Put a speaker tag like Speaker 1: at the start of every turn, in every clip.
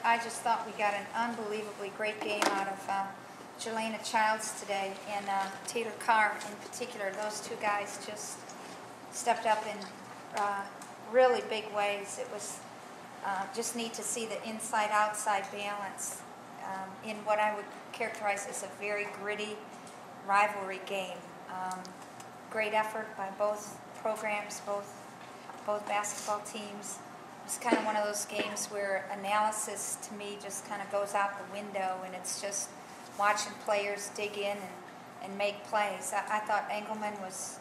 Speaker 1: I just thought we got an unbelievably great game out of Jelena Childs today, and Taylor Carr in particular. Those two guys just stepped up in really big ways. It was just neat to see the inside-outside balance in what I would characterize as a very gritty rivalry game. Great effort by both programs, both basketball teams. It's kind of one of those games where analysis to me just kind of goes out the window, and it's just watching players dig in and make plays. I thought Engelman was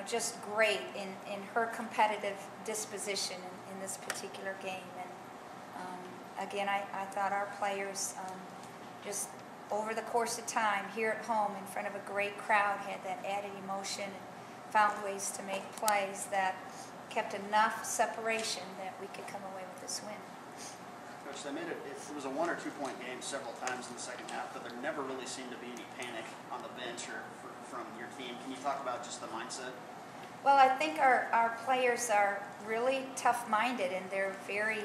Speaker 1: just great in her competitive disposition in this particular game. And again, I thought our players just over the course of time here at home in front of a great crowd had that added emotion and found ways to make plays that kept enough separation that we could come away with this win.
Speaker 2: Coach, they made it was a 1 or 2 point game several times in the second half, but there never really seemed to be any panic on the bench or from your team. Can you talk about just the mindset?
Speaker 1: Well, I think our players are really tough-minded, and they're very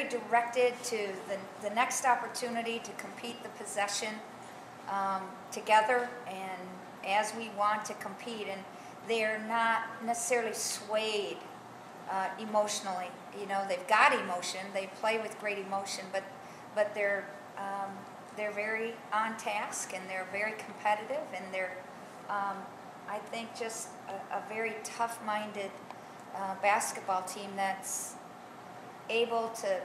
Speaker 1: directed to the next opportunity to compete the possession together and as we want to compete. And they're not necessarily swayed emotionally. You know, they've got emotion. They play with great emotion, but they're very on task, and they're very competitive, and they're I think just a very tough-minded basketball team that's able to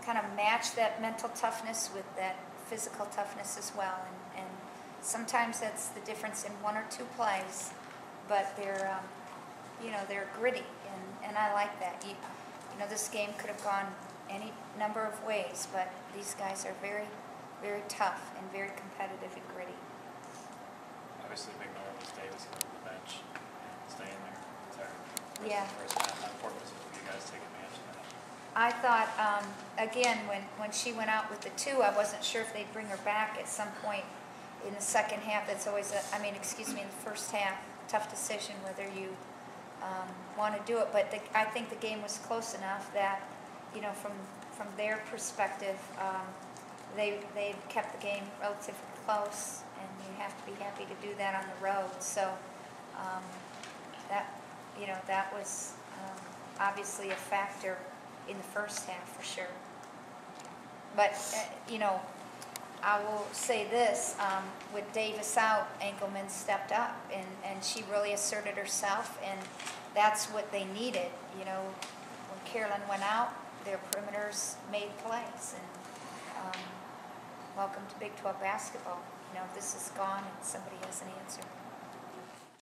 Speaker 1: kind of match that mental toughness with that physical toughness as well. And sometimes that's the difference in 1 or 2 plays, but they're they're gritty, and I like that. You know, this game could have gone any number of ways, but these guys are very, very tough and very competitive and gritty.
Speaker 3: Obviously, big note was Davis on the bench and staying there.
Speaker 1: Yeah.
Speaker 3: First half, how important was it for you guys to take advantage of that?
Speaker 1: I thought, again, when she went out with the 2, I wasn't sure if they'd bring her back at some point in the second half. That's always in the first half, tough decision whether you want to do it. But I think the game was close enough that, from their perspective, they've kept the game relatively close, and you have to be happy to do that on the road. So that was obviously a factor in the first half for sure. But I will say this, with Davis out, Engelman stepped up, and she really asserted herself, and that's what they needed. You know, when Carolyn went out, their perimeters made plays, and welcome to Big 12 basketball. This is gone, and somebody has an answer.